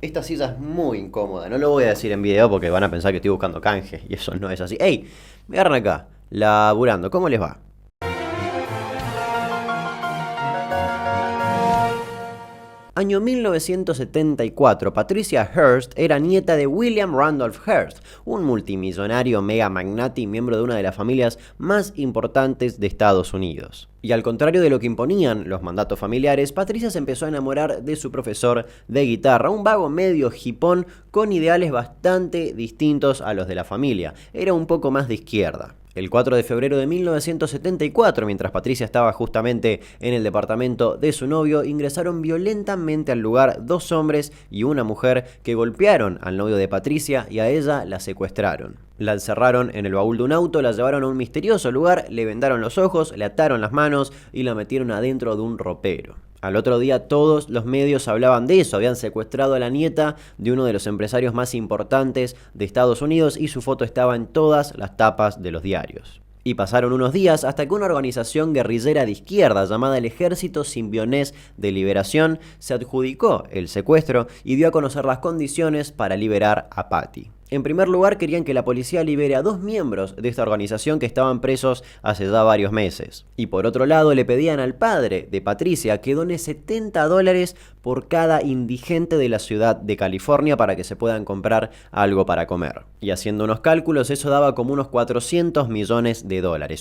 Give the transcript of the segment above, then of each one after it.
Esta silla es muy incómoda, no lo voy a decir en video porque van a pensar que estoy buscando canje y eso no es así. ¡Ey! Me agarran acá, laburando, ¿cómo les va? Año 1974, Patricia Hearst era nieta de William Randolph Hearst, un multimillonario mega magnate y miembro de una de las familias más importantes de Estados Unidos. Y al contrario de lo que imponían los mandatos familiares, Patricia se empezó a enamorar de su profesor de guitarra, un vago medio hipón con ideales bastante distintos a los de la familia. Era un poco más de izquierda. El 4 de febrero de 1974, mientras Patricia estaba justamente en el departamento de su novio, ingresaron violentamente al lugar dos hombres y una mujer que golpearon al novio de Patricia y a ella la secuestraron. La encerraron en el baúl de un auto, la llevaron a un misterioso lugar, le vendaron los ojos, le ataron las manos y la metieron adentro de un ropero. Al otro día todos los medios hablaban de eso, habían secuestrado a la nieta de uno de los empresarios más importantes de Estados Unidos y su foto estaba en todas las tapas de los diarios. Y pasaron unos días hasta que una organización guerrillera de izquierda llamada el Ejército Simbionés de Liberación se adjudicó el secuestro y dio a conocer las condiciones para liberar a Patty. En primer lugar, querían que la policía libere a dos miembros de esta organización que estaban presos hace ya varios meses. Y por otro lado, le pedían al padre de Patricia que done $70 por cada indigente de la ciudad de California para que se puedan comprar algo para comer. Y haciendo unos cálculos, eso daba como unos $400 millones,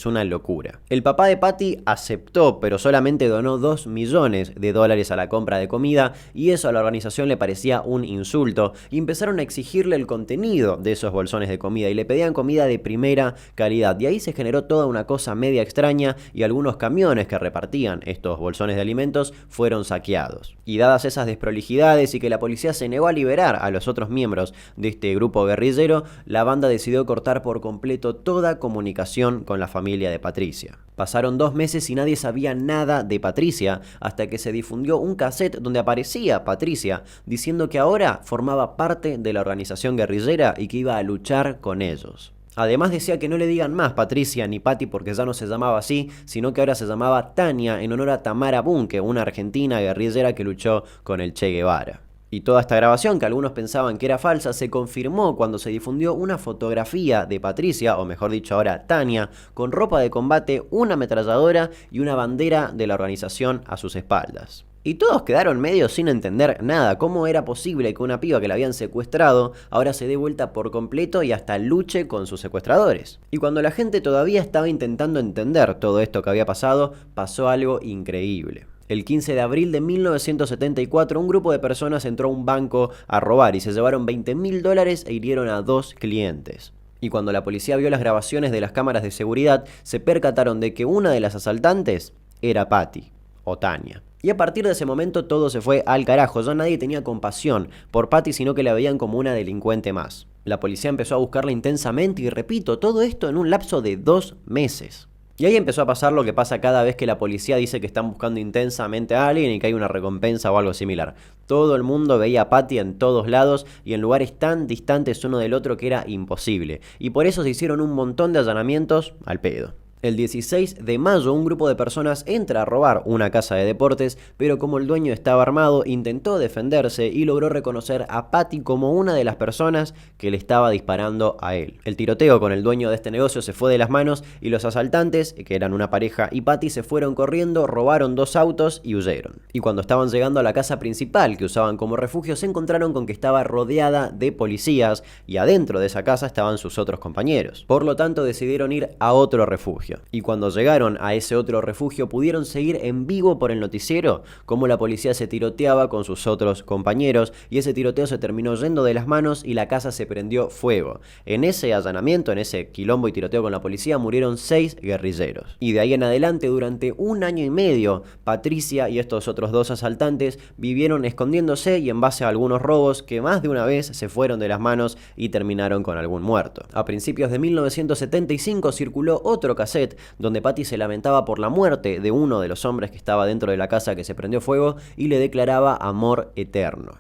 una locura. El papá de Patty aceptó, pero solamente donó $2 millones a la compra de comida, y eso a la organización le parecía un insulto, y empezaron a exigirle el contenido de esos bolsones de comida y le pedían comida de primera calidad. Y ahí se generó toda una cosa media extraña y algunos camiones que repartían estos bolsones de alimentos fueron saqueados. Y dadas esas desprolijidades y que la policía se negó a liberar a los otros miembros de este grupo guerrillero, la banda decidió cortar por completo toda comunicación con la familia de Patricia. Pasaron 2 meses y nadie sabía nada de Patricia hasta que se difundió un cassette donde aparecía Patricia diciendo que ahora formaba parte de la organización guerrillera y que iba a luchar con ellos. Además decía que no le digan más Patricia ni Patty porque ya no se llamaba así, sino que ahora se llamaba Tania en honor a Tamara Bunke, una argentina guerrillera que luchó con el Che Guevara. Y toda esta grabación, que algunos pensaban que era falsa, se confirmó cuando se difundió una fotografía de Patricia, o mejor dicho ahora Tania, con ropa de combate, una ametralladora y una bandera de la organización a sus espaldas. Y todos quedaron medio sin entender nada, cómo era posible que una piba que la habían secuestrado ahora se dé vuelta por completo y hasta luche con sus secuestradores. Y cuando la gente todavía estaba intentando entender todo esto que había pasado, pasó algo increíble. El 15 de abril de 1974, un grupo de personas entró a un banco a robar y se llevaron $20.000 e hirieron a 2 clientes. Y cuando la policía vio las grabaciones de las cámaras de seguridad, se percataron de que una de las asaltantes era Patty, o Tania. Y a partir de ese momento todo se fue al carajo, ya nadie tenía compasión por Patty, sino que la veían como una delincuente más. La policía empezó a buscarla intensamente y repito, todo esto en un lapso de 2 meses. Y ahí empezó a pasar lo que pasa cada vez que la policía dice que están buscando intensamente a alguien y que hay una recompensa o algo similar. Todo el mundo veía a Patty en todos lados y en lugares tan distantes uno del otro que era imposible. Y por eso se hicieron un montón de allanamientos al pedo. El 16 de mayo un grupo de personas entra a robar una casa de deportes, pero como el dueño estaba armado, intentó defenderse y logró reconocer a Patty como una de las personas que le estaba disparando a él. El tiroteo con el dueño de este negocio se fue de las manos y los asaltantes, que eran una pareja, y Patty se fueron corriendo, robaron 2 autos y huyeron. Y cuando estaban llegando a la casa principal que usaban como refugio, se encontraron con que estaba rodeada de policías y adentro de esa casa estaban sus otros compañeros. Por lo tanto decidieron ir a otro refugio. Y cuando llegaron a ese otro refugio pudieron seguir en vivo por el noticiero cómo la policía se tiroteaba con sus otros compañeros y ese tiroteo se terminó yendo de las manos y la casa se prendió fuego. En ese allanamiento, en ese quilombo y tiroteo con la policía murieron 6 guerrilleros. Y de ahí en adelante durante 1 año y medio Patricia y estos otros 2 asaltantes vivieron escondiéndose y en base a algunos robos que más de una vez se fueron de las manos y terminaron con algún muerto. A principios de 1975 circuló otro cassette donde Patty se lamentaba por la muerte de uno de los hombres que estaba dentro de la casa que se prendió fuego y le declaraba amor eterno.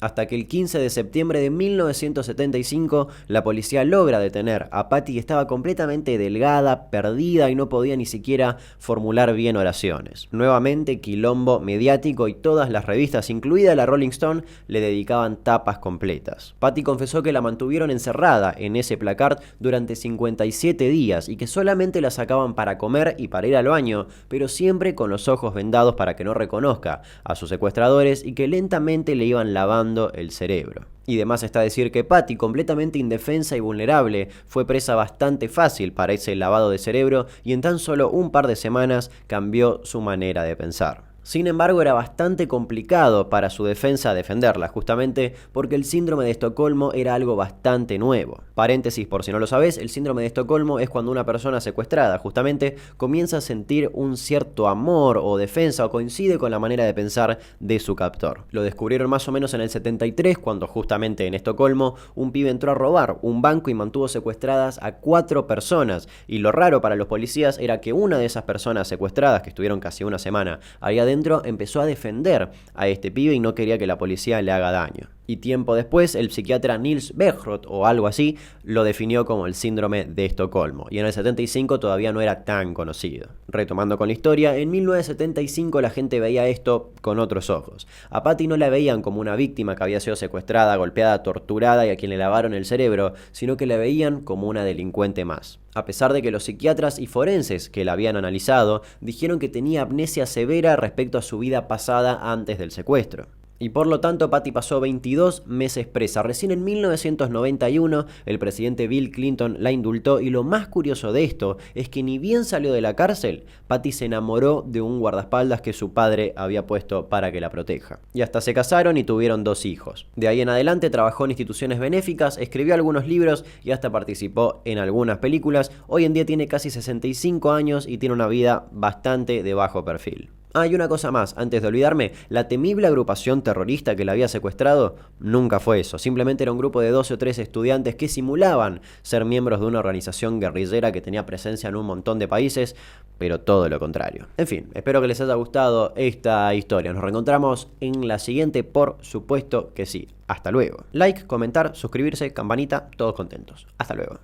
hasta que el 15 de septiembre de 1975 la policía logra detener a Patty, que estaba completamente delgada, perdida y no podía ni siquiera formular bien oraciones. Nuevamente quilombo mediático y todas las revistas, incluida la Rolling Stone, le dedicaban tapas completas. Patty confesó que la mantuvieron encerrada en ese placard durante 57 días y que solamente la sacaban para comer y para ir al baño, pero siempre con los ojos vendados para que no reconozca a sus secuestradores y que lentamente le iban lavando el cerebro. Y demás está decir que Patty, completamente indefensa y vulnerable, fue presa bastante fácil para ese lavado de cerebro y en tan solo un par de semanas cambió su manera de pensar. Sin embargo, era bastante complicado para su defensa defenderla, justamente porque el síndrome de Estocolmo era algo bastante nuevo. Paréntesis, por si no lo sabés, el síndrome de Estocolmo es cuando una persona secuestrada justamente comienza a sentir un cierto amor o defensa o coincide con la manera de pensar de su captor. Lo descubrieron más o menos en el 73, cuando justamente en Estocolmo un pibe entró a robar un banco y mantuvo secuestradas a 4 personas. Y lo raro para los policías era que una de esas personas secuestradas, que estuvieron casi una semana ahí adentro, empezó a defender a este pibe y no quería que la policía le haga daño. Y tiempo después, el psiquiatra Nils Beckroth, o algo así, lo definió como el síndrome de Estocolmo, y en el 75 todavía no era tan conocido. Retomando con la historia, en 1975 la gente veía esto con otros ojos. A Patty no la veían como una víctima que había sido secuestrada, golpeada, torturada y a quien le lavaron el cerebro, sino que la veían como una delincuente más. A pesar de que los psiquiatras y forenses que la habían analizado dijeron que tenía amnesia severa respecto a su vida pasada antes del secuestro. Y por lo tanto Patty pasó 22 meses presa. Recién en 1991 el presidente Bill Clinton la indultó y lo más curioso de esto es que ni bien salió de la cárcel, Patty se enamoró de un guardaespaldas que su padre había puesto para que la proteja. Y hasta se casaron y tuvieron 2 hijos. De ahí en adelante trabajó en instituciones benéficas, escribió algunos libros y hasta participó en algunas películas. Hoy en día tiene casi 65 años y tiene una vida bastante de bajo perfil. Ah, y una cosa más, antes de olvidarme, la temible agrupación terrorista que la había secuestrado nunca fue eso, simplemente era un grupo de 12 o 13 estudiantes que simulaban ser miembros de una organización guerrillera que tenía presencia en un montón de países, pero todo lo contrario. En fin, espero que les haya gustado esta historia, nos reencontramos en la siguiente, por supuesto que sí. Hasta luego. Like, comentar, suscribirse, campanita, todos contentos. Hasta luego.